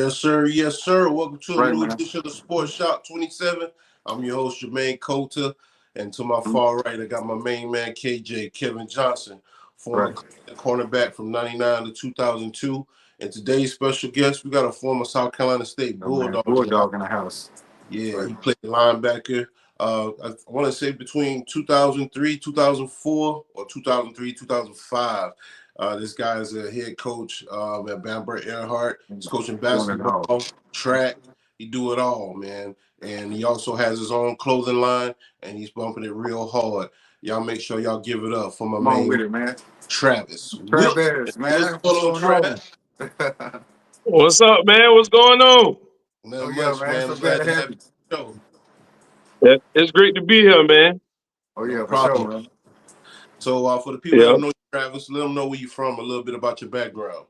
Yes, sir. Yes, sir. Welcome to a Right, new man. edition of Sports Shop 27. I'm your host, Jermaine Coulter. And to my far right, I got my main man, KJ, Kevin Johnson, former cornerback from 99 to 2002. And today's special guest, we got a former South Carolina State Bulldog. Bulldog in the house. Yeah, he played linebacker. I want to say between 2003, 2004, or 2003, 2005. This guy is a head coach at Bamberg, Ehrhardt. He's coaching basketball, track. He do it all, man. And he also has his own clothing line, and he's bumping it real hard. Y'all make sure y'all give it up for my man, with it, man. Travis. Travis, man. What's going on, Travis? What's up, man? What's going on? Nothing much, man. I'm glad to have you on the show. It's great to be here, man. Oh, yeah, no for sure, man. So for the people that don't know you, Travis, let them know where you're from, a little bit about your background.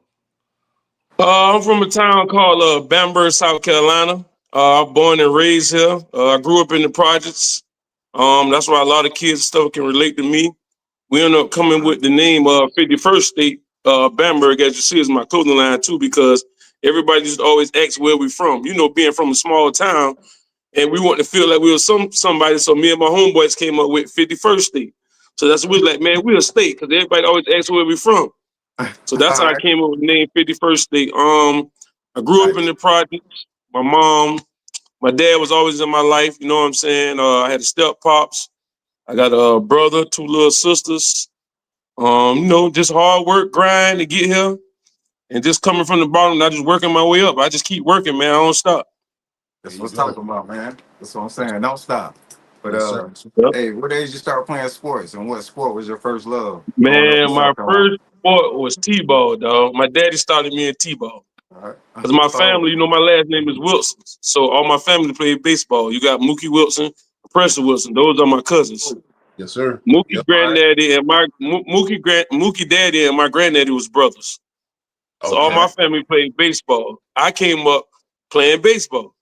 I'm from a town called Bamberg, South Carolina. Born and raised here. I grew up in the projects. That's why a lot of kids and stuff can relate to me. We ended up coming with the name 51st State Bamberg, as you see, is my clothing line too, because everybody just always asks where we from. You know, being from a small town, and we want to feel like we were somebody. So me and my homeboys came up with 51st State. So that's what we was like, man, we're a state, because everybody always asks where we from. So that's how I came up with the name 51st State. I grew up in the projects. My dad was always in my life, you know what I'm saying? I had a step pops. I got a brother, 2 little sisters. Just hard work, grind to get here. And just coming from the bottom, not just working my way up. I just keep working, man. I don't stop. That's what I'm talking about, man. That's what I'm saying. Don't stop. But hey, what age you start playing sports, and what sport was your first love? Man, my first sport was T-ball, dog. My daddy started me in T-ball. Because my family, you know, my last name is Wilson. So all my family played baseball. You got Mookie Wilson, Preston Wilson. Those are my cousins. Yes, sir. Mookie granddaddy and my Mookie daddy and my granddaddy was brothers. So all my family played baseball. I came up playing baseball.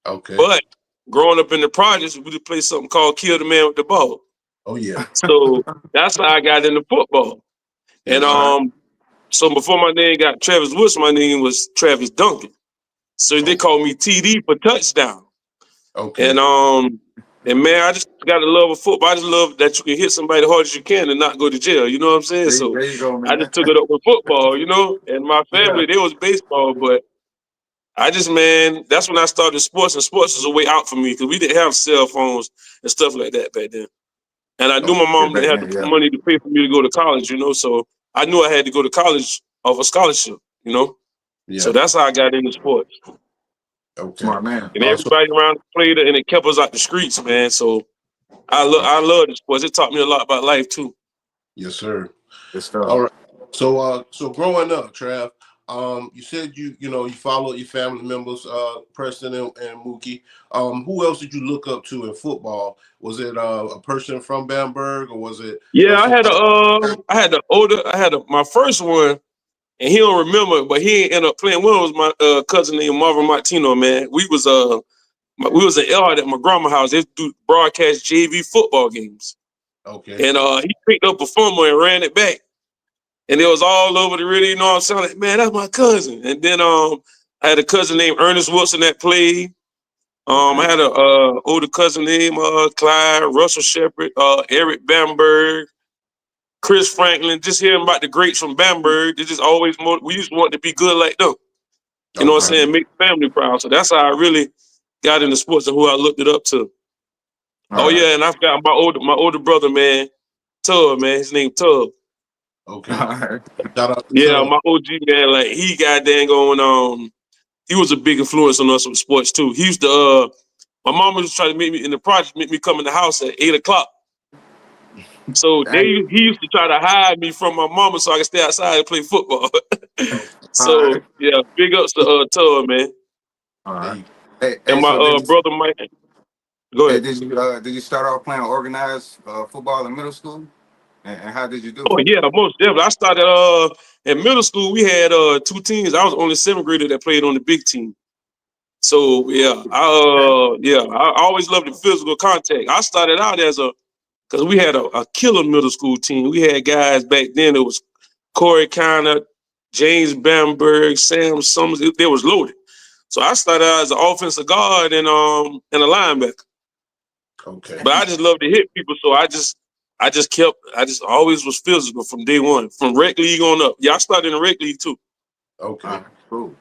Okay. But growing up in the projects, we would play something called Kill the Man with the Ball. Oh yeah. So that's how I got into football. And so before my name got Travis Wilson, my name was Travis Duncan. So they called me TD for touchdown. Okay. And man, I just got a love of football. I just love that you can hit somebody as hard as you can and not go to jail. You know what I'm saying? There you go, man. I just took it up with football, you know. And my family, they was baseball, but I just, man, that's when I started sports, and sports was a way out for me because we didn't have cell phones and stuff like that back then. And I knew my mom didn't have the money to pay for me to go to college, you know. So I knew I had to go to college off a scholarship, you know. Yeah. So that's how I got into sports. Okay. Smart man. And everybody around played it, and it kept us out the streets, man. So I love the sports. It taught me a lot about life too. Yes, sir. Good stuff. All right. So growing up, Trav, you said you followed your family members, Preston and Mookie. Who else did you look up to in football? Was it a person from Bamberg, or was it? Yeah, I had my first one. And he don't remember it, but he ended up playing. One was my cousin named Marvin Martino, man. We was in Ehrhardt at my grandma's house. They do broadcast JV football games. Okay. And he picked up a fumble and ran it back. And it was all over the radio, you know what I'm saying? Like, man, that's my cousin. And then I had a cousin named Ernest Wilson that played. I had a older cousin named Clyde, Russell Shepard, Eric Bamberg, Chris Franklin. Just hearing about the greats from Bamberg, they just always we used to want to be good like them. You know what I'm saying? Make the family proud. So that's how I really got into sports and who I looked it up to. Yeah, and I forgot my older brother, man, Tub, man. His name Tub. Okay. Yeah, my OG man, like he got dang going he was a big influence on us with sports too. He used to my mom was trying to make me in the project, make me come in the house at 8:00. So he used to try to hide me from my mama so I could stay outside and play football. So yeah, big ups to Tub, man. All right. And my brother Mike. Go ahead. Did you start off playing organized football in middle school? And how did you do? Oh yeah, most definitely. I started in middle school. We had 2 teams. I was only 7th grader that played on the big team. So yeah, I always loved the physical contact. I started out because we had a killer middle school team. We had guys back then. It was Corey Conner, James Bamberg, Sam Summers. They was loaded. So I started out as an offensive guard and a linebacker. Okay. But I just love to hit people, so I just always was physical from day one, from rec league on up. Yeah, I started in the rec league too. Okay. Cool.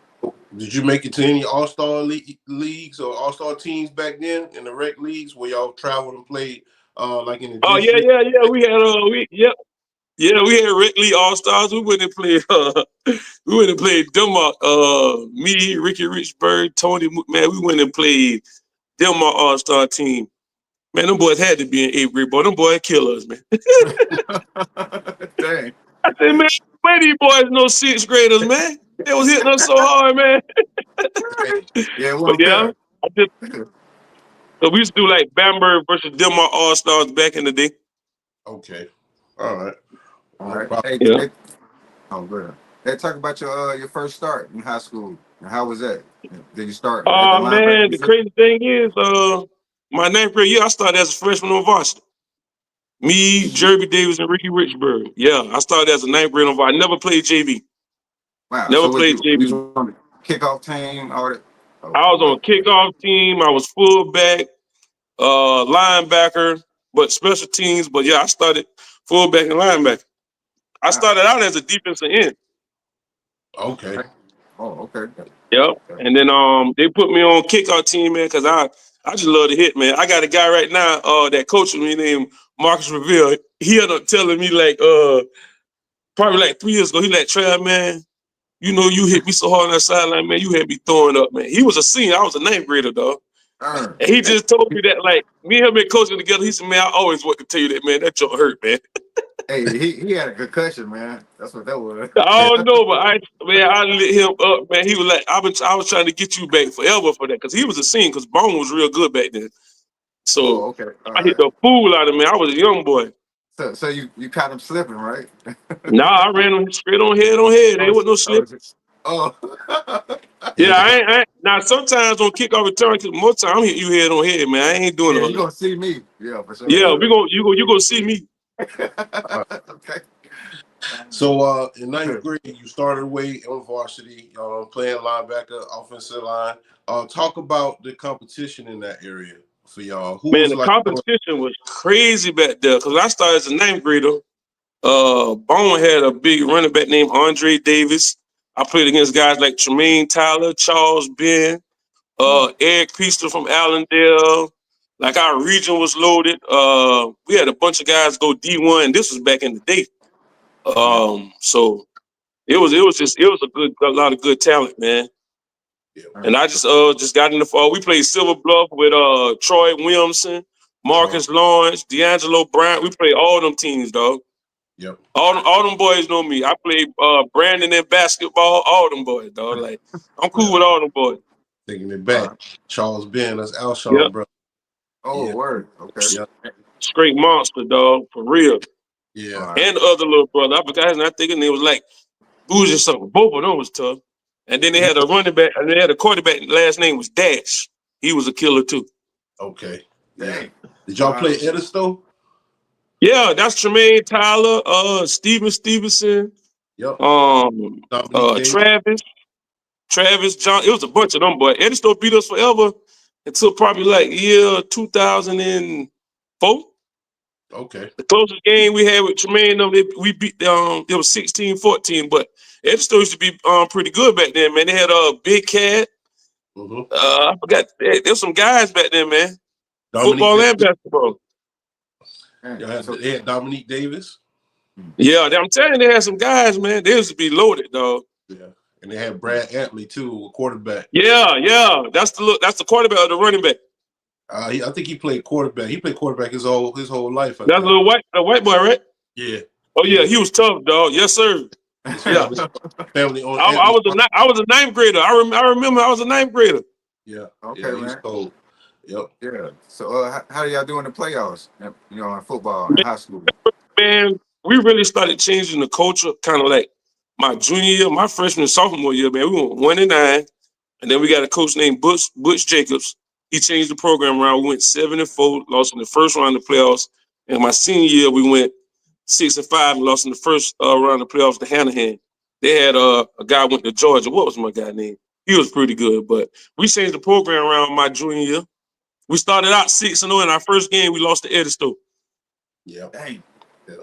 Did you make it to any all-star leagues or all-star teams back then in the rec leagues where y'all traveled and played like in the Oh district? yeah. We had we had rec league all stars. We went and played. We went and played Denmark. Me, Ricky Richburg, Tony. Man, we went and played Denmark all star team. Man, them boys had to be in 8th grade, boy. Them boys kill us, man. Dang. I said, man, where these boys no 6th graders, man? They was hitting us so hard, man. Yeah, But one yeah, fair. so we used to do like Bamberg versus Denmark all stars back in the day. Okay. All right. All No right. problem. Yeah. Good. Hey, talk about your first start in high school. And how was that? Did you start at the Man, the linebacker? crazy thing is, my 9th grade year, I started as a freshman on varsity. Me, Jerby Davis, and Ricky Richburg. Yeah, I started as a 9th grade on varsity. I never played JV. Wow. Never So what played you was JV. on the kickoff team, all that? I was on a kickoff team. I was fullback, linebacker, but special teams. But yeah, I started fullback and linebacker. I started out as a defensive end. Okay. Oh, okay. Yep. And then they put me on kickoff team, man, because I just love to hit, man. I got a guy right now that coaches me named Marcus Revere. He ended up telling me like probably like 3 years ago, he like, Trav, man, you know, you hit me so hard on that sideline, man, you had me throwing up, man. He was a senior. I was a 9th grader, dog. And he just told me that, like, me and him been coaching together. He said, man, I always want to tell you that, man, that joint hurt, man. Hey, he had a concussion, man. That's what that was. I don't know, but I lit him up, man. He was like, I was trying to get you back forever for that, because he was a senior, because Bone was real good back then. So Okay. All I hit right. the fool out of him, man. I was a young boy. So you caught him slipping, right? Nah, I ran him straight on head. There wasn't no slip. Oh. Yeah, I ain't. Now, sometimes on kickoff return, because most time I'm hitting you head on head, man. I ain't doing Yeah, all you that. gonna see me. Yeah, for sure. Yeah, you gonna see me. Okay. So in 9th grade, you started away on varsity, playing linebacker, offensive line. Talk about the competition in that area for y'all. Who Man, was the like competition was crazy back there, because I started as a 9th grader. Bone had a big running back named Andre Davis. I played against guys like Tremaine Tyler, Charles Ben, Eric Peaster from Allendale. Like, our region was loaded. We had a bunch of guys go D1. This was back in the day. So it was a lot of good talent, man. Yeah. And I just got in the fall. We played Silver Bluff with Troy Williamson, Marcus Lawrence, D'Angelo Bryant. We played all them teams, dog. Yep. All them boys know me. I played Brandon in basketball. All them boys, dog. Like, I'm cool with all them boys. Taking it back. Charles Ben, that's Alshon, Yep. bro. Oh, Yeah. word. Okay. Yep. Straight monster, dog, for real. Yeah. And the other little brother, I forgot his name. I think his name was like Bougie or something. Both of them was tough. And then they had a running back, and they had a quarterback. Last name was Dash. He was a killer too. Okay. Yeah. Dang. Did y'all play Edisto? Yeah, that's Tremaine Tyler, Steven Stevenson, Yep. Travis John. It was a bunch of them boys. Edisto beat us forever until probably like year 2004. Okay. The closest game we had with Tremaine, we beat it was 16-14, but Edisto used to be pretty good back then, man. They had a Big Cat. I forgot. There's some guys back then, man. Football and basketball. They had Dominique Davis. Yeah, I'm telling you, they had some guys, man. They used to be loaded, dog. Yeah, and they had Brad Antley too, a quarterback. Yeah. That's the quarterback or the running back. I think he played quarterback. He played quarterback his whole life. That's the white boy, right? Yeah. Oh yeah, he was tough, dog. Yes, sir. Yeah. Family on. I was a 9th grader. I remember I was a 9th grader. Yeah. Okay, yeah, man. Cold. Yep. Yeah. So how do y'all do in the playoffs? You know, in football in high school. Man, we really started changing the culture kind of like my junior year, my freshman and sophomore year, man. We went 1-9, and then we got a coach named Butch Jacobs. He changed the program around. We went 7-4, lost in the first round of the playoffs. And my senior year, we went 6-5 and lost in the first round of the playoffs to Hanahan. They had a guy went to Georgia. What was my guy name? He was pretty good, but we changed the program around my junior year. We started out 6-0 in our first game. We lost to Edisto. Yeah. Dang. Yeah.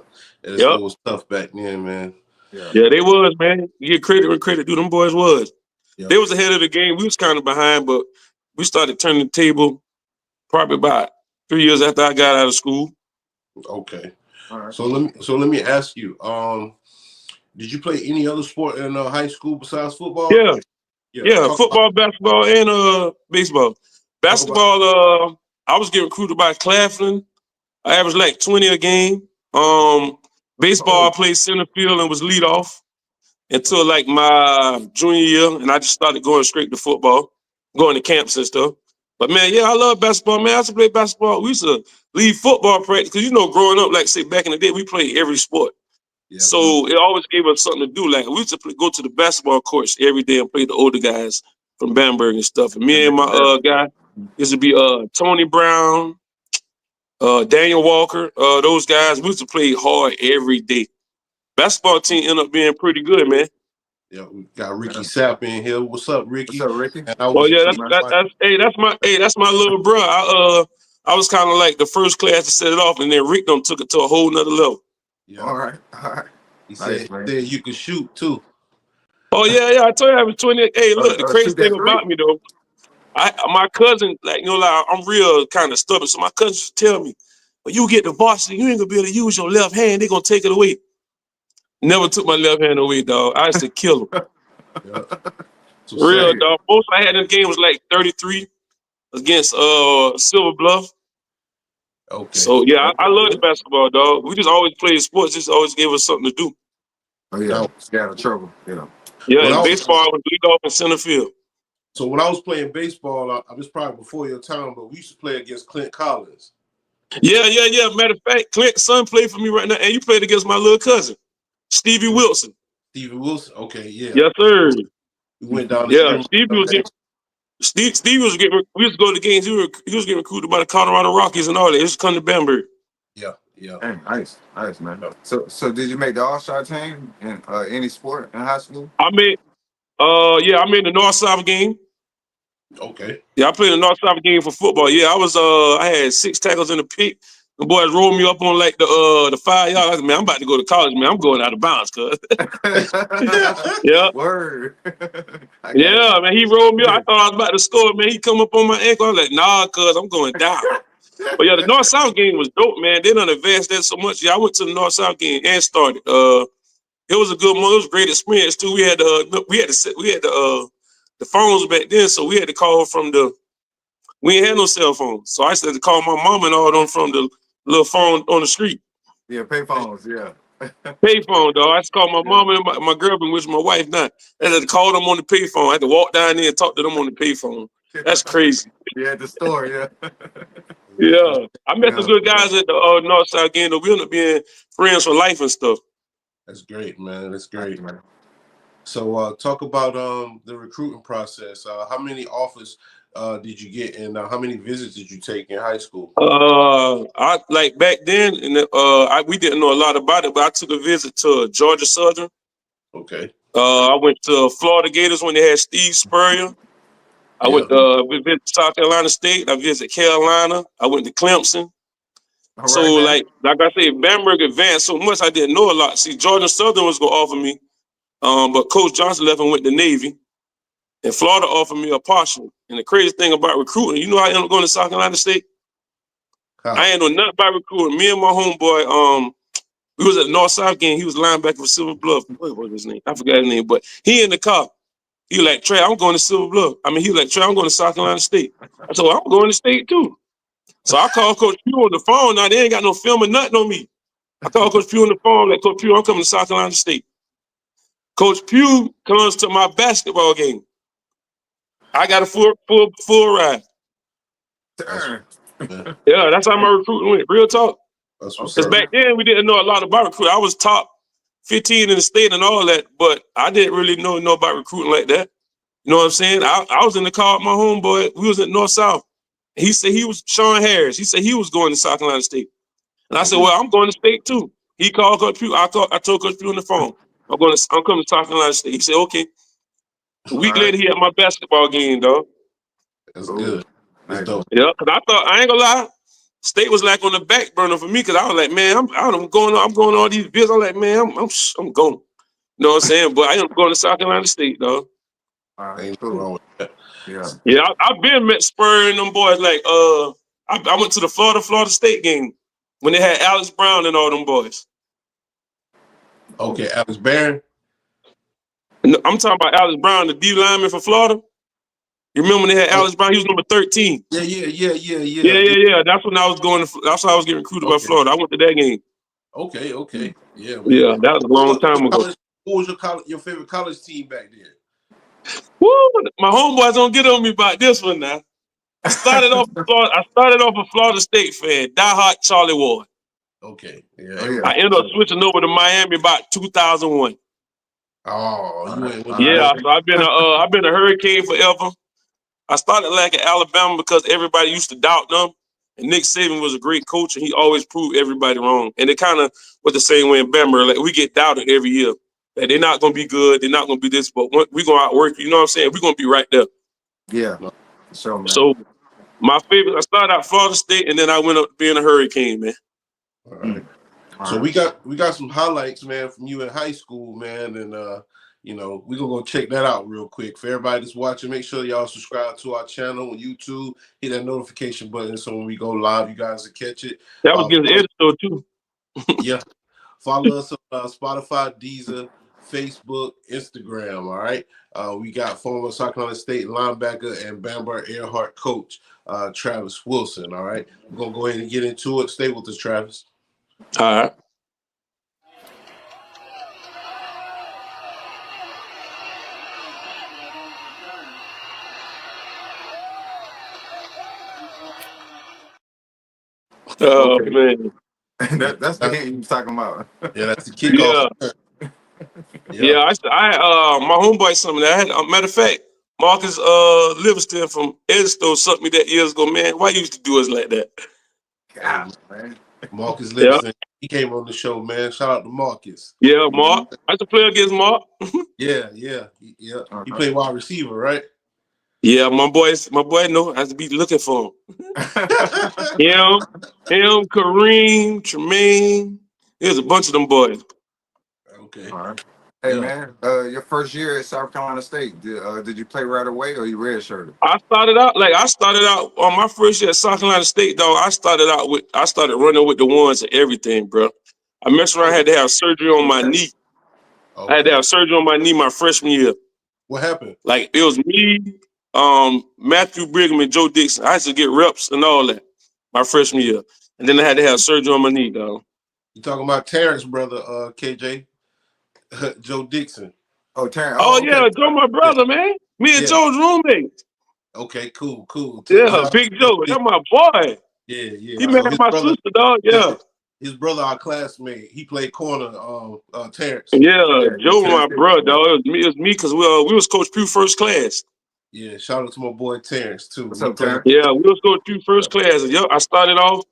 Edisto was tough back then, man. Yeah, they was, man. You get credit where credit due. Them boys was. Yep. They was ahead of the game. We was kind of behind, but we started turning the table probably about 3 years after I got out of school. Okay. All right. So let me ask you. Did you play any other sport in high school besides football? Yeah. Football, basketball, and baseball. Basketball, I was getting recruited by Claflin. I averaged like 20 a game. Baseball, I played center field and was lead off until like my junior year, and I just started going straight to football, going to camps and stuff. But man, yeah, I love basketball, man. I used to play basketball. We used to leave football practice because growing up, like say back in the day, we played every sport. Yeah, so it always gave us something to do. Like we used to go to the basketball courts every day and play the older guys from Bamberg and stuff. And me and my guy used to be Tony Brown, Daniel Walker, those guys. We used to play hard every day. Basketball team ended up being pretty good, man. Yeah, we got Ricky Sapp in here. What's up, Ricky? What's up, Ricky? And I was that's my little bro. I was kind of like the first class to set it off, and then Rick took it to a whole nother level. Yeah. All right. He said you could shoot too. Oh yeah. I told you I was 20. Hey, look, the crazy thing about me though, my cousin, like I'm real kind of stubborn. So my cousin used to tell me, when you get to varsity, you ain't gonna be able to use your left hand. They're gonna take it away. Never took my left hand away, dog. I used to kill him. Yeah. Real, dog. Most I had in the game was like 33 against Silver Bluff. Okay. So yeah, I love the basketball, dog. We just always played sports. Just always gave us something to do. Oh yeah, stay out of trouble. Yeah. Yeah, and baseball was lead off in center field. So when I was playing baseball, I was probably before your time, but we used to play against Clint Collins. Yeah. Matter of fact, Clint's son played for me right now, and you played against my little cousin, Stevie Wilson. Stevie Wilson? Okay, yeah. Yes, sir. We went down the Stevie was getting. We used to go to games. He was getting recruited by the Colorado Rockies and all that. He used to come to Bamberg. Yeah. Hey, nice, man. So did you make the All-Star team in any sport in high school? I made the North-South game. Okay. Yeah, I played the North-South game for football. Yeah, I had 6 tackles in the pick. The boys rolled me up on like the 5 yard. I said, man, I'm about to go to college, man. I'm going out of bounds, cuz. Yeah. Word. Yeah, man, he rolled me up. I thought I was about to score, man. He come up on my ankle. I was like, nah, cuz, I'm going down. But yeah, the North-South game was dope, man. They done advanced that so much. Yeah, I went to the North-South game and started. It was a good one. It was a great experience too. We had the phones back then, so we had to call from we ain't had no cell phones. So I used to call my mom and all them from the little phone on the street. Yeah, pay phones, yeah. Pay phone, dog. I used to call my mom and my girlfriend, which is my wife now. I had to call them on the pay phone. I had to walk down there and talk to them on the pay phone. That's crazy. Yeah, at the store, yeah. Yeah. I met some good guys at the North-South game, though. We ended up being friends for life and stuff. That's great, man. That's great. So talk about the recruiting process. How many offers did you get, and how many visits did you take in high school? I like back then, and we didn't know a lot about it, but I took a visit to Georgia Southern. Okay. I went to Florida Gators when they had Steve Spurrier. I went to visit South Carolina State. I visited Carolina. I went to Clemson. All so right, like I said, Bamberg advanced so much I didn't know a lot. See, Georgia Southern was gonna offer me, but Coach Johnson left and went to Navy. And Florida offered me a partial. And the crazy thing about recruiting, you know how I ended up going to South Carolina State? I ain't know nothing about recruiting. Me and my homeboy, we was at the North-South game. He was linebacker for Silver Bluff. What was his name? I forgot his name, but he in the car. He was like, Trey, I'm going to Silver Bluff. He was like, Trey, I'm going to South Carolina State. I said, well, I'm going to state too. So I called Coach Pugh on the phone. Now, they ain't got no film or nothing on me. I called Coach Pugh on the phone, like, Coach Pugh, I'm coming to South Carolina State. Coach Pugh comes to my basketball game. I got a full ride. Yeah, that's how my recruiting went. Real talk. Because back then, we didn't know a lot about recruiting. I was top 15 in the state and all that, but I didn't really know about recruiting like that. You know what I'm saying? I was in the car with my homeboy. We was at North-South. He said he was Sean Harris. He said he was going to South Carolina State. And I said, well, I'm going to state too. He called Coach Pugh. I told Coach Pugh on the phone, I'm coming to South Carolina State. He said, okay. A week later, he had my basketball game, dog. That's good. That's dope. Yeah, because I ain't gonna lie, state was like on the back burner for me because I was like, man, I'm going on all these bills. I'm like, man, I'm going. You know what I'm saying? But I am going to South Carolina State, dog. Ain't nothing wrong with that. Yeah, I've been met Spur and them boys. Like, I went to the Florida State game when they had Alex Brown and all them boys. Okay, Alex Barron. I'm talking about Alex Brown, the D lineman for Florida. You remember when they had Alex Brown? He was number 13. Yeah. That's when I was going. That's how I was getting recruited by Florida. I went to that game. Okay. Yeah, man. Yeah, that was a long time ago. What was your favorite college team back then? Woo! My homeboys don't get on me about this one now. I started off a Florida State fan, diehard Charlie Ward. Okay. Yeah. I ended up switching over to Miami about 2001. Oh, you ain't with Yeah, so I've been a Hurricane forever. I started liking Alabama because everybody used to doubt them. And Nick Saban was a great coach, and he always proved everybody wrong. And it kind of was the same way in Bamberg. Like, we get doubted every year. That they're not going to be good, they're not going to be this, but we're going to outwork you. You know what I'm saying? We're going to be right there. Yeah. So, man. So, my favorite, I started out Florida State, and then I went up to being a Hurricane, man. All right. So we got some highlights, man, from you in high school, man, and we're gonna go check that out real quick. For everybody that's watching, make sure y'all subscribe to our channel on YouTube, hit that notification button so when we go live, you guys will catch it. That was against Edison too. Yeah. Follow us on Spotify, Deezer, Facebook, Instagram. All right. We got former South Carolina State linebacker and Bamberg Ehrhardt coach, Travis Wilson. All right. We're gonna go ahead and get into it. Stay with us, Travis. All right. Oh, man. That's the hit you was talking about. Yeah, that's the kickoff. Yeah. My homeboy something that I had. Matter of fact, Marcus Livingston from Edison something me that years ago, man. Why you used to do us like that? God, man. Marcus Livingston, he came on the show, man. Shout out to Marcus. Yeah, Mark. I used to play against Mark. Yeah. You play wide receiver, right? Yeah, my boy know I have to be looking for him. him, Kareem, Tremaine. There's a bunch of them boys. Okay. All right. Hey, man, your first year at South Carolina State, did you play right away or you redshirted? I started out on my first year at South Carolina State, dog. I started running with the ones and everything, bro. I messed around, had to have surgery on my knee. Okay. I had to have surgery on my knee my freshman year. What happened? Like, it was me, Matthew Brigham, and Joe Dixon. I had to get reps and all that my freshman year. And then I had to have surgery on my knee, dog. You talking about Terrence, brother, KJ? Joe Dixon. Oh, Terrence. Oh, yeah, Joe, my brother, man. Me and Joe's roommate. Okay, cool. Yeah, Big Joe. That's my boy. Yeah. He married my sister, dog. Yeah. His brother, our classmate, he played corner, Terrence. Yeah, Joe, my brother, dog. It was me because we was Coach Pugh first class. Yeah, shout out to my boy Terrence, too. What's up, Terrence? Yeah, we was Coach Pugh first class. Yo, I started off,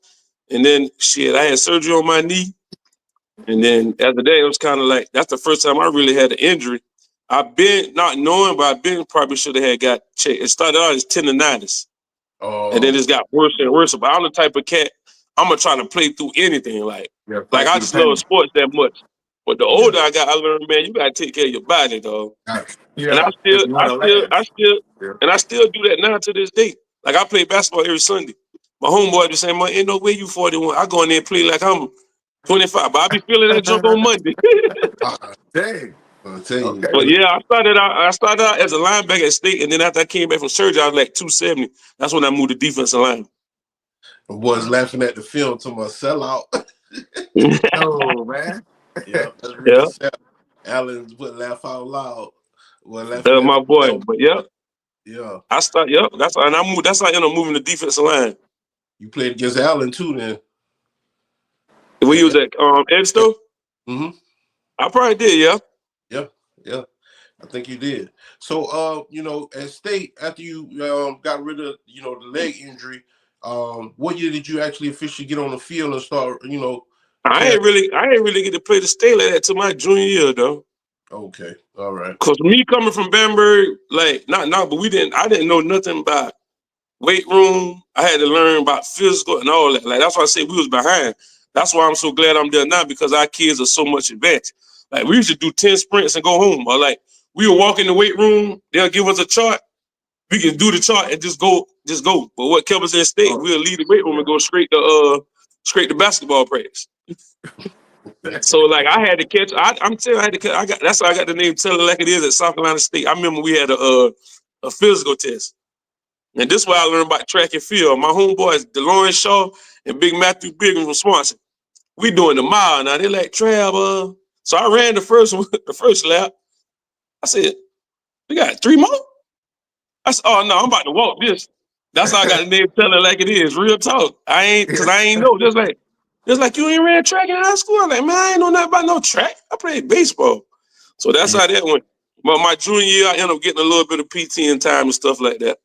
and then, I had surgery on my knee. And then after that, it was kind of like, that's the first time I really had an injury. I've been not knowing, but I've been probably should have got checked. It started out as tendonitis. Oh. And then it's got worse and worse. But I'm the type of cat, I'm going to try to play through anything. Like I just love sports that much. But the older I got, I learned, man, you got to take care of your body, dog. Yeah. And I still do that now to this day. Like, I play basketball every Sunday. My homeboy be saying, man, ain't no way you 41. I go in there and play like I'm 25, but I be feeling that jump on Monday. Dang. I'll tell you. Okay. But yeah, I started out as a linebacker at State, and then after I came back from surgery, I was like 270. That's when I moved to defensive line. The boys laughing at the film to my sellout. Oh, man. Yeah, that's really sad. Allen put laugh out loud. Well, my boy, film. But yeah. That's how I ended up moving to defensive line. You played against Allen too, then. We was at Edstone? Mm-hmm. I probably did, yeah. Yeah. I think you did. So, at State, after you got rid of, the leg injury, what year did you actually officially get on the field and start, I ain't really get to play the State like that till my junior year, though. Okay. All right. Cause me coming from Bamberg, like but I didn't know nothing about weight room. I had to learn about physical and all that. Like that's why I say we was behind. That's why I'm so glad I'm there now because our kids are so much advanced. Like we used to do 10 sprints and go home. Or like we would walk in the weight room, they'll give us a chart. We can do the chart and just go. But what kept us in state, we'll leave the weight room and go straight to basketball practice. So like I had to catch. I'm telling you, I had to catch. That's why I got the name Tell It Like It Is at South Carolina State. I remember we had a physical test. And this is why I learned about track and field. My homeboys, DeLorean Shaw and Big Matthew Biggins from Swanson. We doing the mile now. They like Trav. So I ran the first lap. I said, we got 3 more? I said, oh no, I'm about to walk this. That's how I got the name Tell It Like It Is. Real talk. I ain't know. Just like you ain't ran track in high school. I'm like, man, I ain't know nothing about no track. I played baseball. So that's how that went. But my junior year, I ended up getting a little bit of PT in time and stuff like that.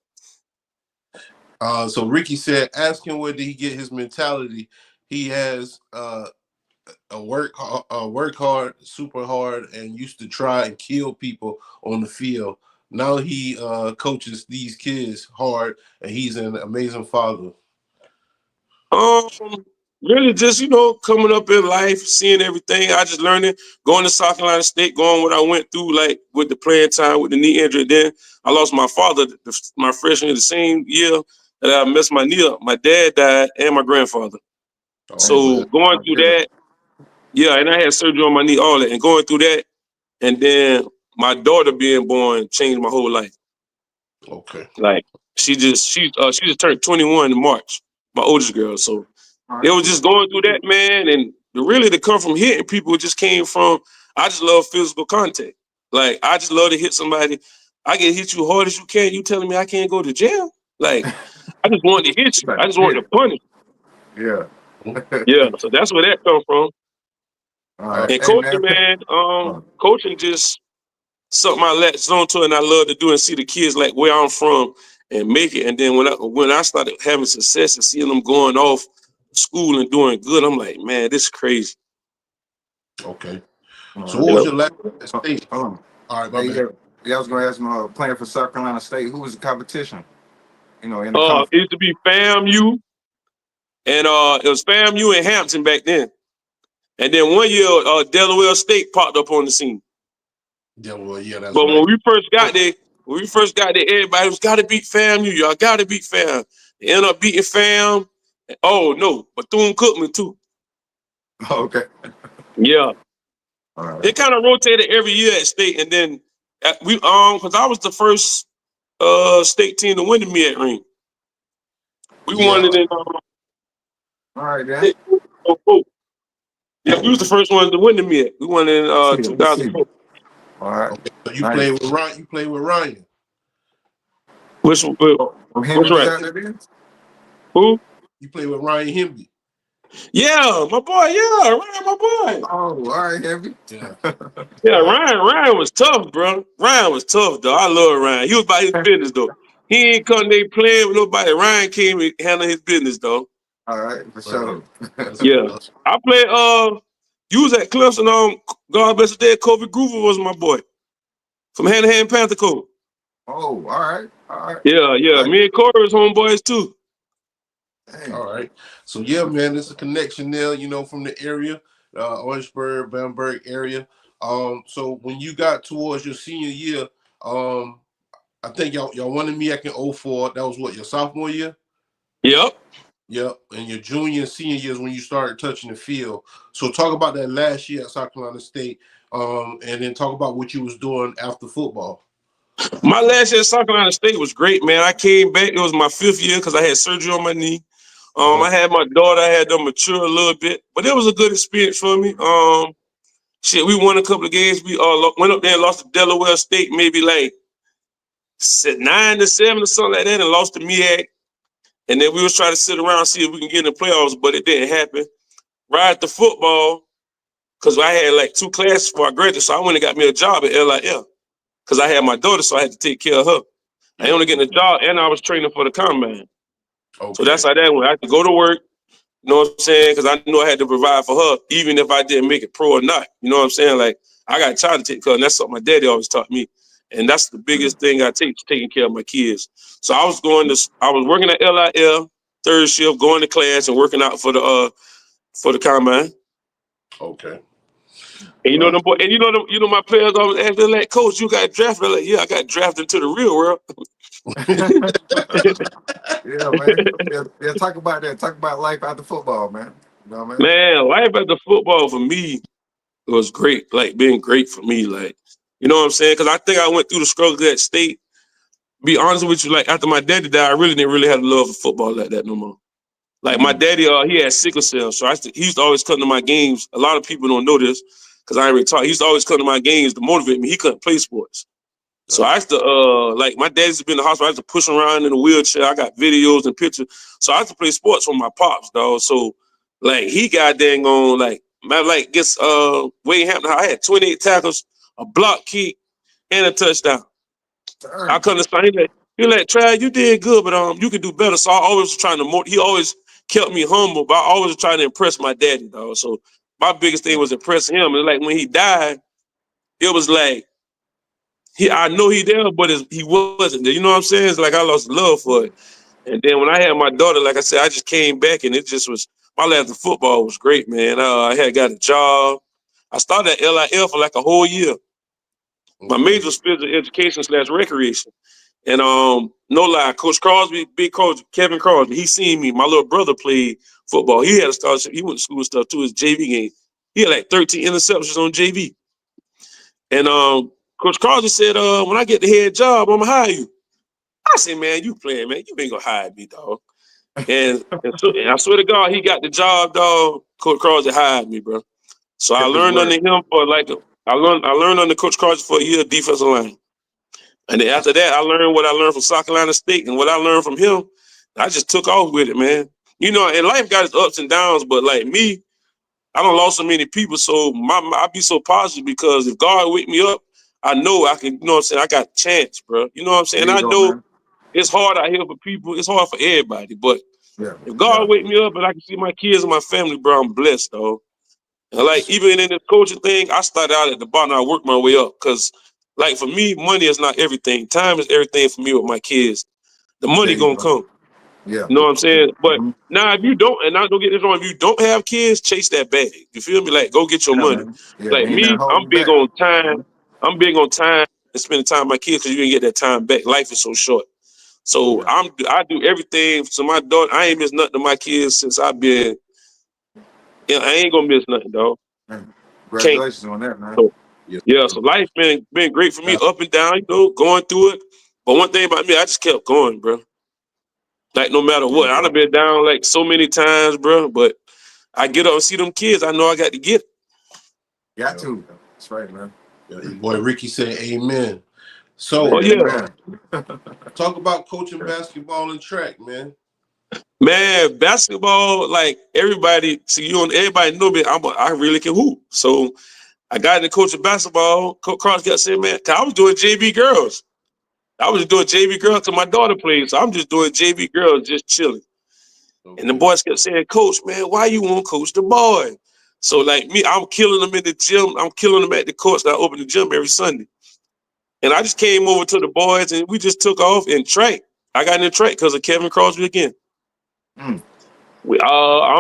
So Ricky said, ask him where did he get his mentality. He has work hard, super hard, and used to try and kill people on the field. Now he coaches these kids hard, and he's an amazing father. Really just, coming up in life, seeing everything. I just learned it, going to South Carolina State, going what I went through, like with the playing time, with the knee injury. Then I lost my father my freshman year, the same year that I messed my knee up. My dad died and my grandfather. Oh, so going through that, and I had surgery on my knee, all that, and going through that, and then my daughter being born changed my whole life. Okay. Like she just turned 21 in March, my oldest girl. So it was just going through that, man, and really to come from hitting people just came from I just love physical contact. Like I just love to hit somebody. I can hit you hard as you can. You telling me I can't go to jail? Like I just wanted to hit you. I just wanted to punish. Yeah. Yeah. So that's where that come from. All right. And coaching, man, coaching just something I latched onto and I love to do and see the kids like where I'm from and make it. And then when I started having success and seeing them going off school and doing good, I'm like, man, this is crazy. Okay. So what was your last state? All right, my bad. Yeah, I was going to ask him, playing for South Carolina State, who was the competition? In the it used to be FAMU, and it was FAMU and Hampton back then. And then one year, Delaware State popped up on the scene. Delaware, yeah, that's but right. when we first got there, everybody was got to beat FAMU. Y'all got to beat FAM. They ended up beating FAM. Oh no, Bethune-Cookman too. Okay. Yeah. All right. It kind of rotated every year at state, and then because I was the first state team to win the MEAC ring. We won it in. All right, then. Yeah, we was the first ones to win the MEAC. We won it in 2004. All right. Okay. So you played with Ryan. You played with Ryan. Which right? Who? You played with Ryan Hemby. Yeah, my boy. Yeah, Ryan, my boy. Oh, all right, Hemby. Yeah, Ryan was tough, bro. Ryan was tough, though. I love Ryan. He was about his business, though. He ain't come there playing with nobody. Ryan came and handled his business, though. All right, for sure. Yeah. I played, you was at Clemson, God bless his dad, Kobe Groover was my boy. From Hand to Hand Panther Code. Oh, all right. Yeah. Right. Me and Corey was homeboys, too. Dang. All right. So, yeah, man, there's a connection there, from the area, Orangeburg, Bamberg area. So when you got towards your senior year, I think y'all won the MEAC in 2004. That was what, your sophomore year? Yep. And your junior and senior years when you started touching the field. So talk about that last year at South Carolina State, and then talk about what you was doing after football. My last year at South Carolina State was great, man. I came back. It was my 5th year because I had surgery on my knee. I had my daughter. I had to mature a little bit, but it was a good experience for me. We won a couple of games. We went up there and lost to Delaware State, maybe like 9-7 or something like that, and lost to MEAC. And then we was trying to sit around and see if we can get in the playoffs, but it didn't happen. Right after football, because I had like 2 classes before I graduated, so I went and got me a job at LIL because I had my daughter, so I had to take care of her. I only getting a job, and I was training for the combine. Okay. So that's how that went. I had to go to work, you know what I'm saying? Because I knew I had to provide for her, even if I didn't make it pro or not. You know what I'm saying? Like, I got time to take care, and that's what my daddy always taught me. And that's the biggest thing I take, taking care of my kids. So I was working at LIL, third shift, going to class and working out for the combine. Okay. And you know my players always ask, they're like, Coach, you got drafted. I'm like, yeah, I got drafted into the real world. Yeah, man. Yeah, talk about that. Talk about life after football, man. You know what I mean? Man, life after football for me was great. Like being great for me. Like, you know what I'm saying? Because I think I went through the struggle at state. Be honest with you, like after my daddy died, I really didn't really have the love for football like that no more. Like my daddy, he had sickle cell, so he used to always come to my games. A lot of people don't know this because I ain't really taught. He used to always come to my games to motivate me. He couldn't play sports. So I used to, like my dad's been in the hospital. I used to push him around in a wheelchair. I got videos and pictures. So I used to play sports with my pops, dog. So like he got dang on, like Wade Hampton. I had 28 tackles, a block kick, and a touchdown. I couldn't understand. He like, Trav, you did good, but you can do better. So I always was trying to he always kept me humble, but I always was trying to impress my daddy, dog. So my biggest thing was impressing him. And like when he died, it was like, I know he there, but he wasn't there. You know what I'm saying? It's like I lost love for it. And then when I had my daughter, like I said, I just came back and it just was, my life in football was great, man. I had got a job. I started at LIL for like a whole year. My major was physical education / recreation. And no lie, Coach Crosby, big coach, Kevin Crosby, he seen me. My little brother played football. He had a scholarship. He went to school and stuff too, his JV game. He had like 13 interceptions on JV. And Coach Crosby said, when I get the head job, I'm gonna hire you. I said, man, you playing, man. You ain't gonna hire me, dog. And I swear to God, he got the job, dog. Coach Crosby hired me, bro. So I learned under him for I learned under Coach Crosby for a year defensive line. And then after that, I learned what I learned from South Carolina State and what I learned from him. I just took off with it, man. You know, and life got its ups and downs, but like me, I don't lost so many people, so I be so positive because if God wake me up, I know I can, you know what I'm saying, I got a chance, bro. You know what I'm saying? I know it's hard out here for people. It's hard for everybody, but if God wake me up and I can see my kids and my family, bro, I'm blessed, though. And like even in this coaching thing, I started out at the bottom. I worked my way up because, like for me, money is not everything. Time is everything for me with my kids. The money gonna come. Yeah. You know what I'm saying? But now if you don't, and I don't get this wrong, if you don't have kids, chase that bag. You feel me? Like go get your money. Like me, I'm big on time. I'm big on time and spending time with my kids because you can get that time back. Life is so short. So I do everything to my daughter. I ain't missed nothing to my kids since I've been. Yeah, I ain't gonna miss nothing, dog. Congratulations on that, man. So, yeah, so life been great for me, up and down, you know, going through it. But one thing about me, I just kept going, bro. Like no matter what, I'd have been down like so many times, bro. But I get up and see them kids. I know I got to get it. Got to. That's right, man. Yeah, your boy Ricky said, "Amen." So, talk about coaching basketball and track, man. Man, basketball, like everybody, everybody know me. I really can hoop. So I got into coaching basketball. Coach Cross kept saying, man, 'cause I was doing JV girls. I was doing JV girls till my daughter played. So I'm just doing JV girls, just chilling. Okay. And the boys kept saying, Coach, man, why you won't coach the boy? So like me, I'm killing them in the gym. I'm killing them at the courts. I open the gym every Sunday. And I just came over to the boys and we just took off in track. I got in the track because of Kevin Crosby again. I'm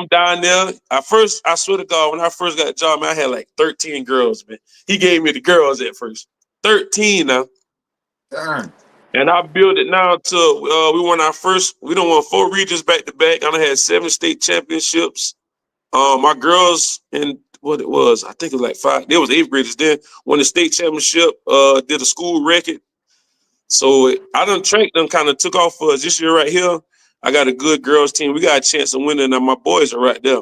down there. I swear to God, when I first got a job, man, I had like 13 girls, man. He gave me the girls at first. 13 now. Darn. And I built it now to we done won 4 regions back to back. I had 7 state championships. My girls in what it was, I think it was like 5. There was 8th graders then. Won the state championship, did a school record. So I done tracked them, kind of took off for us this year right here. I got a good girls team. We got a chance of winning, and my boys are right there.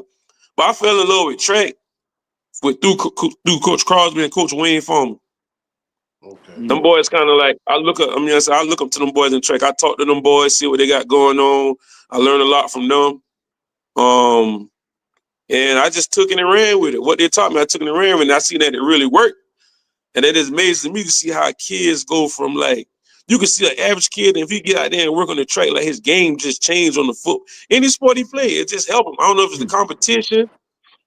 But I fell in love with track through Coach Crosby and Coach Wayne Foreman. Okay. Them boys kind of like I look up to them boys in track. I talk to them boys, see what they got going on. I learned a lot from them. And I just took it and ran with it. What they taught me, I took it and ran with it. And I seen that it really worked. And it is amazing to me to see how kids go from like, you can see an average kid, and if he get out there and work on the track, like his game just changed on the foot. Any sport he play, it just helped him. I don't know if it's the competition.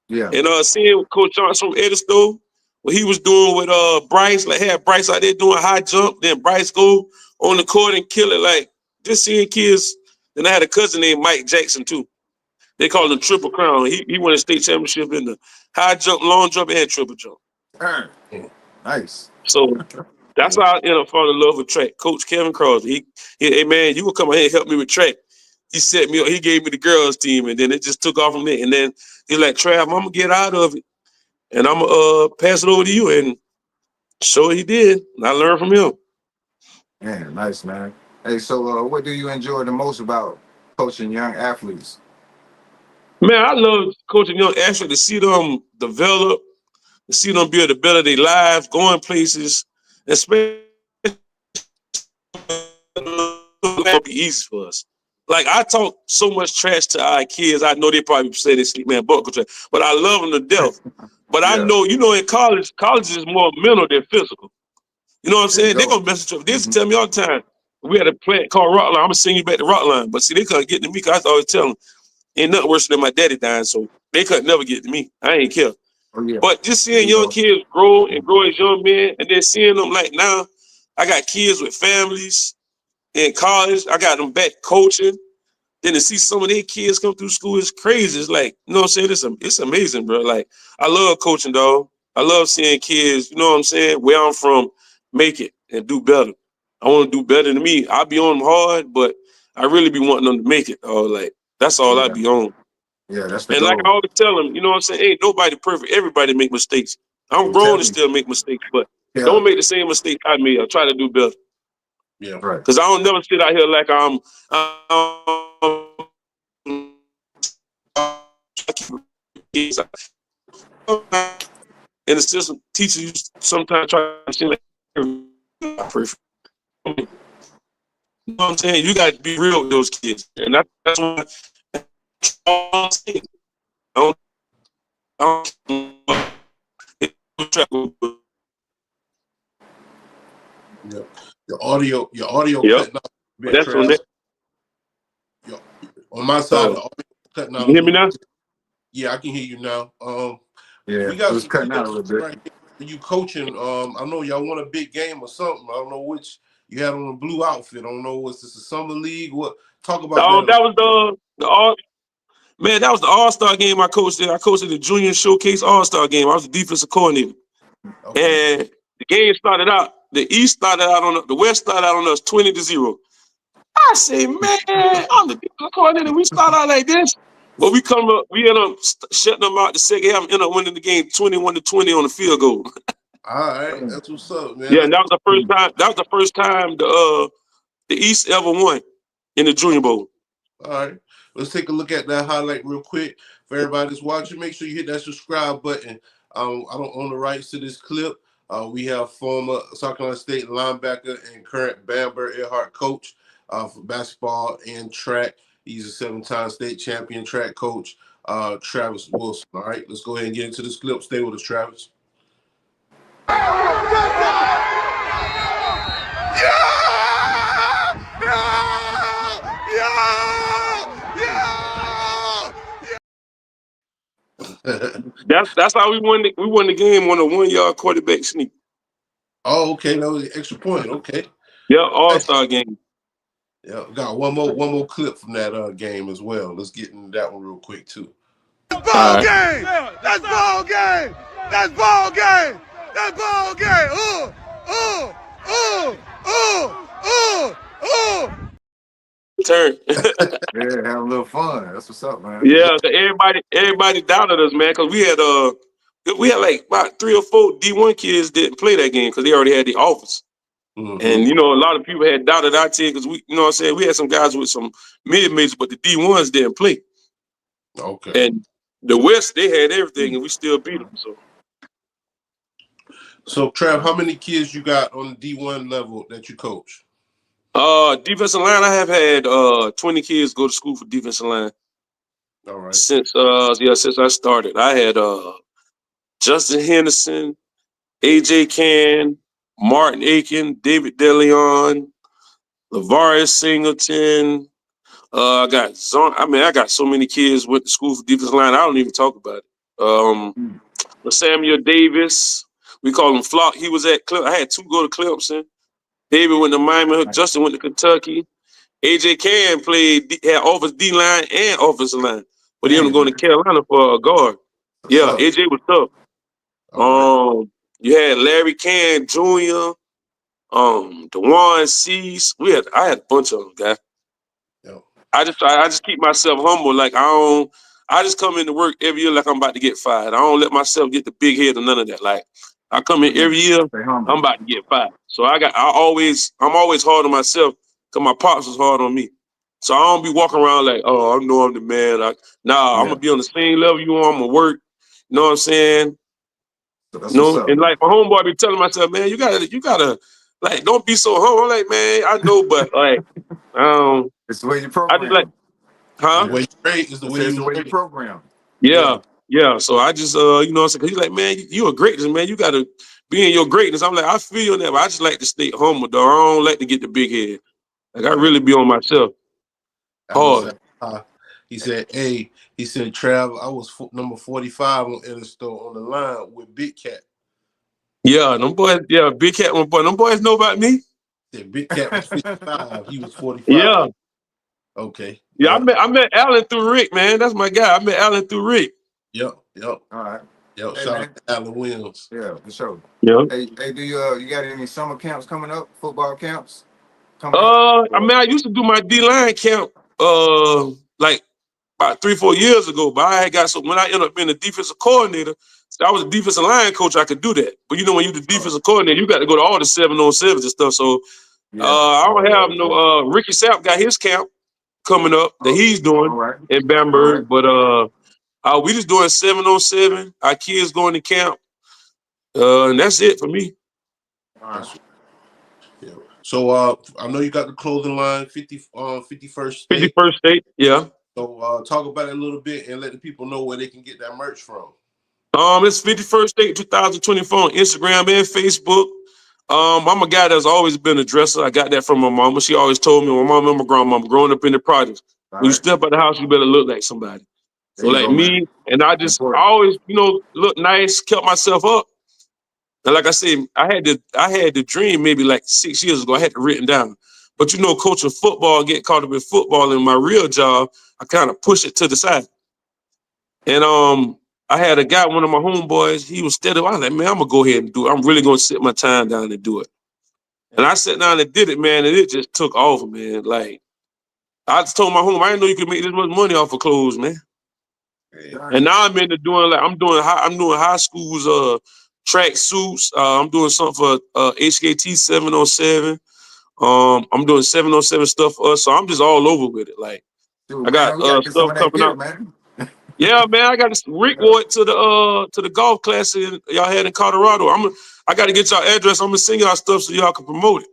Yeah. And seeing Coach Johnson from Edisto, what he was doing with Bryce, like had Bryce out there doing high jump, then Bryce go on the court and kill it. Like just seeing kids. Then I had a cousin named Mike Jackson too. They called him Triple Crown. He won a state championship in the high jump, long jump, and triple jump. Nice. So that's how I ended up falling in love with track. Coach Kevin Crosby. Hey man, you will come out here and help me with track. He set me up. He gave me the girls team, and then it just took off from there. And then he's like, Trav, I'm gonna get out of it, and I'm gonna pass it over to you. And so he did. And I learned from him. Man, nice, man. Hey, so what do you enjoy the most about coaching young athletes? Man, I love coaching young athletes to see them develop, to see them be able to better their lives, going places, especially it'll be easy for us. Like I talk so much trash to our kids. I know they probably say they sleep, man, buckle trash, but I love them to death. But I know, in college is more mental than physical. You know what I'm saying? They're gonna mess with you. They used to tell me all the time. We had a plant called Rockline. I'm gonna send you back to Rockline. But see, they couldn't get to me because I always tell them, ain't nothing worse than my daddy dying, so they couldn't never get to me. I ain't care. But just seeing young kids grow and grow as young men, and then seeing them like now, I got kids with families in college. I got them back coaching. Then to see some of their kids come through school is crazy. It's like, you know what I'm saying? It's amazing, bro. Like, I love coaching, dog. I love seeing kids, you know what I'm saying, where I'm from, make it and do better. I want to do better than me. I be on them hard, but I really be wanting them to make it. Like, that's all I be on. Yeah, that's the And goal. like I always tell them, you know what I'm saying? Ain't nobody perfect. Everybody make mistakes. I'm grown and still make mistakes, but don't make the same mistake I made. I try to do better. Yeah, right. Because I don't never sit out here like I'm in the system. Teachers you sometimes try to seem like perfect. You know what I'm saying? You got to be real with those kids, and that's why I don't yeah. Your audio cutting out. That's on that. On my side, the audio cutting out. You hear me now? Yeah, I can hear you now. Yeah, we got it was cutting out a little bit. Right here. You coaching? I know y'all won a big game or something. I don't know which you had on a blue outfit. I don't know, was this a summer league? What? Talk about that. That was that was the All-Star game I coached in. I coached in the Junior Showcase All-Star game. I was the defensive coordinator. Okay. And the game started out, the West started out on us 20-0. I say, man, I'm the defensive coordinator. We start out like this. But we end up shutting them out the second half and end up winning the game 21-20 on the field goal. All right, that's what's up, man. Yeah, and that was the first time. That was the first time the East ever won in the Junior Bowl. All right, let's take a look at that highlight real quick for everybody that's watching. Make sure you hit that subscribe button. I don't own the rights to this clip. We have former South Carolina State linebacker and current Bamberg Ehrhardt coach for basketball and track. He's a 7-time state champion track coach, Travis Wilson. All right, let's go ahead and get into this clip. Stay with us, Travis. That's how we won the game on a 1-yard quarterback sneak. Oh, okay, that was an extra point. Okay. Yeah, All-Star game. Yeah, got one more clip from that game as well. Let's get into that one real quick too. That's ball game. That's ball game. That's ball game. That's ball game. Turn. Yeah, have a little fun. That's what's up, man. Yeah, everybody doubted us, man, because we had like about 3 or 4 D1 kids didn't play that game because they already had the offers. Mm-hmm. And a lot of people had doubted our team because we, you know what I'm saying, we had some guys with some mid-majors, but the D1s didn't play. Okay. And the West, they had everything, and we still beat them. So Trav, how many kids you got on the D1 level that you coach? Defensive line, I have had 20 kids go to school for defensive line. All right. Since I started. I had Justin Henderson, AJ Can, Martin Aiken, David DeLeon, Lavarius Singleton. I got so many kids went to school for defensive line. I don't even talk about it. Samuel Davis, We call him Flock. He was at Clemson. I had 2 go to Clemson. David went to Miami. Justin went to Kentucky. AJ Can had offensive D-line and offensive line. But he ended up going to Carolina for a guard. Yeah, AJ was tough. You had Larry Can Jr., DeJuan Cease. I had a bunch of them, guys. Yep. I just keep myself humble. Like I just come into work every year like I'm about to get fired. I don't let myself get the big head or none of that. Like I come in every year, I'm about to get fired. So I'm always hard on myself because my pops was hard on me. So I don't be walking around like, oh, I know I'm the man. I'm gonna be on the same level you are. I'm gonna work. You know what I'm saying? So and like my homeboy be telling myself, man, you gotta like don't be so humble. I'm like, man, I know, but like, it's the way you program. I just like, huh? The way you trade is the way you program. Yeah. So I just, you know what I'm saying? Cause he's like, man, you a greatness, man. You gotta be in your greatness. I'm like, I feel you on that, but I just like to stay humble, though. I don't like to get the big head. Like I really be on myself. Hard. He said, hey, Trav, I was number 45 on Interstate on the line with Big Cat. Yeah, them boys, Big Cat, my boy. Them boys know about me. Yeah, Big Cat was 55. He was 45. Yeah. Okay. Yeah, I met Allen through Rick, man. That's my guy. I met Allen through Rick. Yep. All right. Yep. Shout out to Allen Williams. Yeah, for sure. Yeah. Hey, do you got any summer camps coming up? Football camps? I used to do my D-line camp like about 3-4 years ago, but I had got when I ended up being a defensive coordinator, so I was a defensive line coach, I could do that. But you know, when you're the defensive coordinator, you got to go to all the 7-on-7s and stuff. So I don't have no Ricky Sapp got his camp coming up that he's doing in Bamberg, but we just doing 7-on-7. Our kids going to camp, and that's it for me. All right. Yeah. So I know you got the clothing line, 51st State. 51st State, yeah. So talk about it a little bit and let the people know where they can get that merch from. It's 51st State 2024 on Instagram and Facebook. I'm a guy that's always been a dresser. I got that from my mama. She always told me, my mom and my grandmama, growing up in the projects, when you step out the house, you better look like somebody. So like me, and I always, look nice, kept myself up. And like I said, I had the dream maybe like 6 years ago. I had it written down. But coaching football, get caught up in football, and my real job, I kind of push it to the side. And I had a guy, one of my homeboys, he was steady. I was like, man, I'm gonna go ahead and do it. I'm really gonna sit my time down and do it. And I sat down and did it, man, and it just took off, man. Like I just told my home, I didn't know you could make this much money off of clothes, man. And now I'm into doing I'm doing high school's track suits. I'm doing something for HKT 7-on-7. I'm doing 7-on-7 stuff for us. So I'm just all over with it. Like I got stuff coming out. Man. Yeah, man, I got this Rick wore it to the golf class y'all had in Colorado. I got to get y'all address. I'm gonna send y'all stuff so y'all can promote it.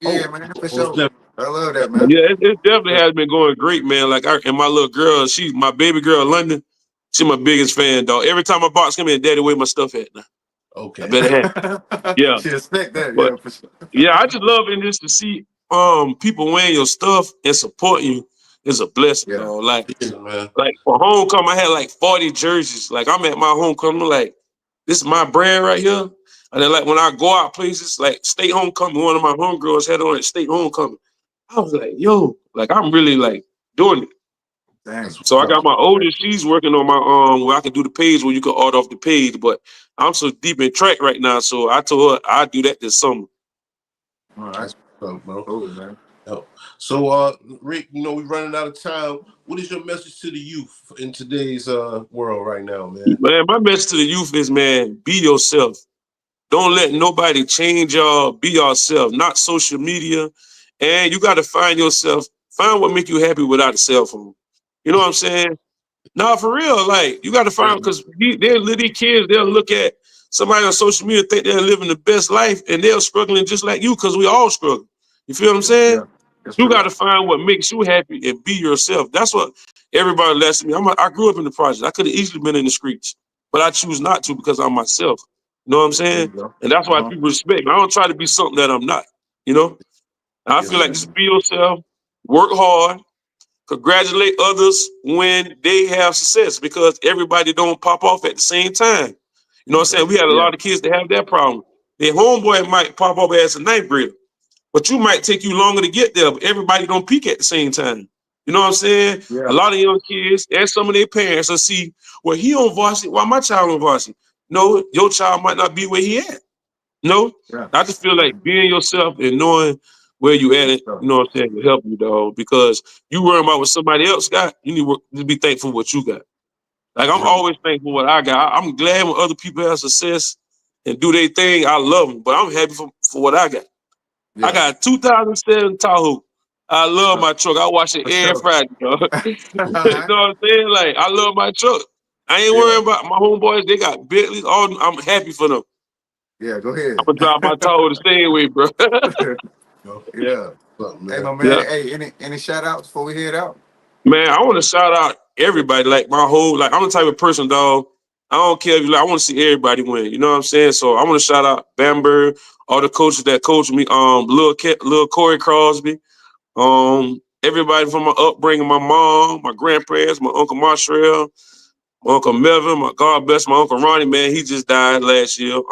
Yeah, man, for sure. I love that, man. Yeah, it definitely has been going great, man. Like and my little girl, my baby girl, London. She's my biggest fan, dog. Every time my box come in, Daddy, where my stuff at now? Okay. I better have. Yeah. She expect that, but, for sure. Yeah, I just love it just to see people wearing your stuff and support you is a blessing, dog. Like for homecoming, I had like 40 jerseys. Like I'm at my homecoming, I'm like, this is my brand right here. And then like when I go out places, like state homecoming, one of my homegirls had on at state homecoming. I was like, yo, like I'm really like doing it. Dang. So I got my oldest, she's working on my where I can do the page where you can order off the page, but I'm so deep in track right now. So I told her I'd do that this summer. All right. Bro. Cool, man. So Rick, we're running out of time. What is your message to the youth in today's world right now, man? Man, my message to the youth is, man, be yourself. Don't let nobody change y'all. Be yourself, not social media. And you got to find yourself. Find what make you happy without a cell phone. You know what I'm saying? No, for real. Like, you got to find, because they're little kids, they'll look at somebody on social media, think they're living the best life, and they're struggling just like you, because we all struggle. You feel what I'm saying? Yeah, you got to find what makes you happy and be yourself. That's what everybody lets me. I grew up in the project. I could have easily been in the streets, but I choose not to because I'm myself. You know what I'm saying? And that's why people respect me. I don't try to be something that I'm not, I feel like just be yourself, work hard, congratulate others when they have success, because everybody don't pop off at the same time. You know what I'm saying? We had a lot of kids that have that problem. Their homeboy might pop up as a ninth grader, but you might take you longer to get there. But everybody don't peak at the same time. You know what I'm saying? Yeah. A lot of young kids and some of their parents will see, well, he on varsity. Why my child on varsity? No, your child might not be where he at. No, I just feel like being yourself and knowing where you at, it, you know what I'm saying, will help you, dog. Because you worrying about what somebody else got, you need to be thankful for what you got. Like I'm always thankful for what I got. I'm glad when other people have success and do their thing. I love them, but I'm happy for what I got. I got a 2007 Tahoe. I love my truck. I wash it every Friday, dog. You know what I'm saying? Like I love my truck. I ain't worrying about my homeboys. They got Bentleys. All I'm happy for them. Yeah, go ahead. I'm gonna drive my Tahoe the same way, bro. Yeah. Hey, my man. Yeah. Hey, any shout outs before we head out? Man, I want to shout out everybody. Like my whole, like I'm the type of person, dog. I don't care if you like. I want to see everybody win. You know what I'm saying? So I want to shout out Bamberg, all the coaches that coached me. Lil Corey Crosby, everybody from my upbringing, my mom, my grandparents, my uncle Marshall, my uncle Melvin, my God bless my uncle Ronnie. Man, he just died last year.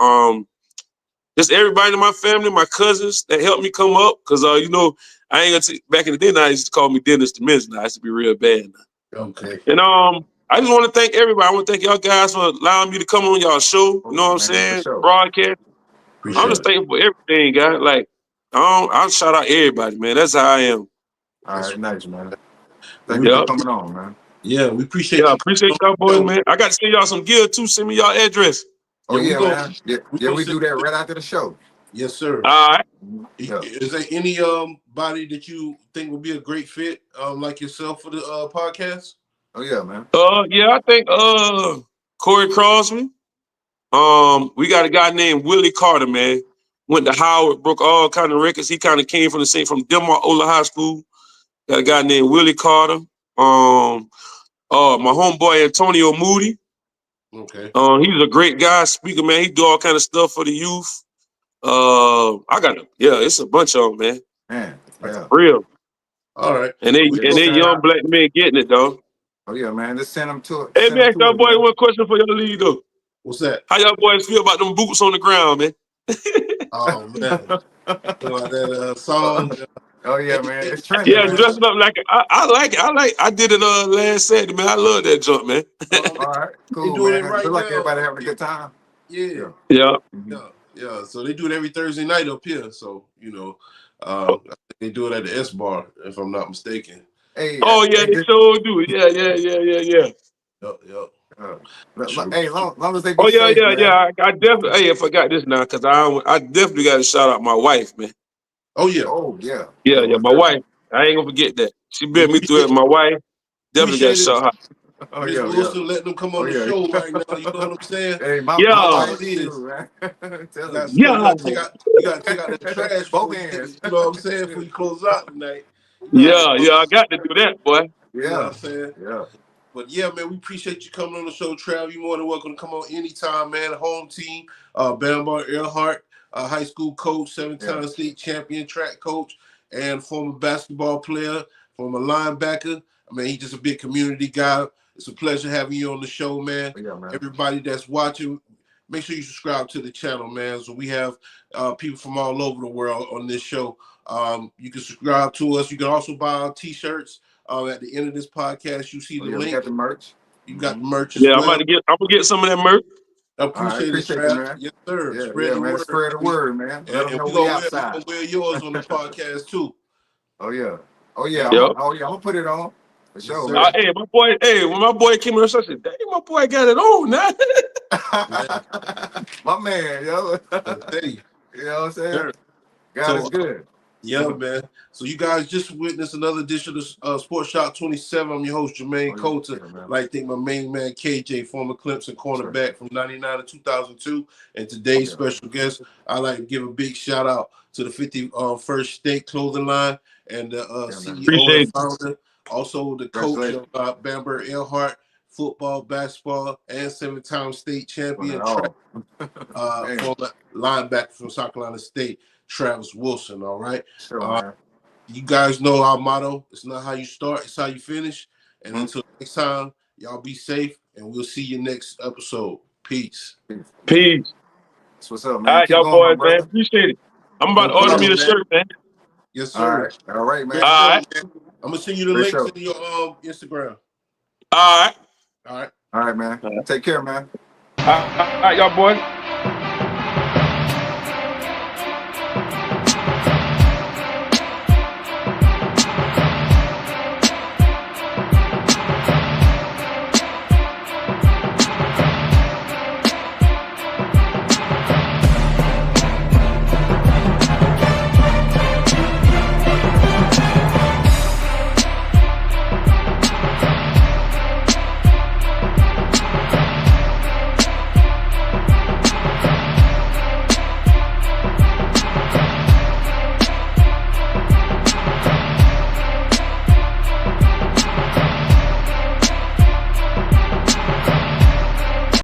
Just everybody in my family, my cousins that helped me come up. Cause you know, I ain't gonna back in the day now, they used to call me Dennis the Men's. Now I used to be real bad now. Okay. And I just want to thank everybody. I want to thank y'all guys for allowing me to come on y'all show. You know what I'm saying? Broadcast. I'm just thankful for everything, guys. Like, I'll shout out everybody, man. That's how I am. All right, nice, man. Thank you for coming on, man. Yeah, we appreciate you. you. Appreciate y'all boys, man. I got to send y'all some gear too. Send me y'all address. Oh, yeah, man. Yeah, we do that right after the show. Yes, sir. All right. Is there any body that you think would be a great fit, like yourself, for the podcast? Oh yeah, man. Yeah, I think Corey Crosby. We got a guy named Willie Carter, man. Went to Howard, broke all kind of records. He kind of came from Denmark Ola High School. Got a guy named Willie Carter. My homeboy Antonio Moody. Okay. He's a great guy, speaker, man. He do all kind of stuff for the youth. It's a bunch of them, man. Man, yeah. Real. All right. And they young black men getting it, though. Oh yeah, man. Just send them to it. Hey, man, y'all boy, one question for y'all lead, though. What's that? How y'all boys feel about them boots on the ground, man? Oh man, like that song. Oh yeah, man. It's trending. Yeah, man. dressing up like I like it. I did it last Saturday, man. I love that jump, man. All right, cool, They doing man. it right Look like now. everybody having a good time. Yeah. Yeah. So they do it every Thursday night up here. So you know, I think they do it at the S Bar, if I'm not mistaken. Hey. They sure do. Yeah. Yep. Hey, long as they be safe, man. I definitely. Hey, I forgot this now because I definitely got to shout out my wife, man. Oh yeah. Oh yeah. Yeah. My wife. I ain't gonna forget that. She been me through it. My wife definitely got to shout out. Oh Ms. Wilson, let them come on the show right now. You know what I'm saying? Hey, my wife too, man. You gotta take out the trash. Both hands. You know what I'm saying? Before you close out tonight. I got to do that, boy. You know what I'm saying? Yeah. But yeah, man, we appreciate you coming on the show, Trav. You're more than welcome to come on anytime, man. Home team, Bamberg Ehrhardt, high school coach, 7-time state champion, track coach, and former basketball player, former linebacker. I mean, he's just a big community guy. It's a pleasure having you on the show, man. Yeah, man. Everybody that's watching, make sure you subscribe to the channel, man. So we have people from all over the world on this show. You can subscribe to us. You can also buy our T-shirts. At the end of this podcast, you see the link. You got the merch. You got the merch as well. I'm gonna get some of that merch. I appreciate it, man. Yes, sir. Yeah, spread the word. Spread the word, man. And we're gonna wear yours on the podcast too. Oh yeah. I'm gonna put it on. For sure, man. Hey, my boy. Hey, when my boy came in, I said, "Dang, my boy got it on now." My man, yo. You know what I'm saying? Sure. God is good. Yeah, man. So you guys just witnessed another edition of Sports Shot 27. I'm your host, Jermaine Coulter. I'd like to thank my main man, KJ, former Clemson cornerback from 99 to 2002. And today's special guest, I'd like to give a big shout out to the 51st State Clothing Line and the CEO and founder, also the coach of Bamberg Ehrhardt, football, basketball, and 7-time state champion, former linebacker from South Carolina State, Travis Wilson. All right. Sure, you guys know our motto. It's not how you start, it's how you finish. And until next time, y'all be safe, and we'll see you next episode. Peace. Peace. That's what's up, All man. right, Keep y'all going, my boys, man. brother. Appreciate it. I'm about to No order me problem, a man. shirt, man. Yes, All sir. right, man. Great All show, right. man. I'm gonna send you the Great links show. to your Instagram. All right. All right. All right, man. Take care, man. All right, y'all boys.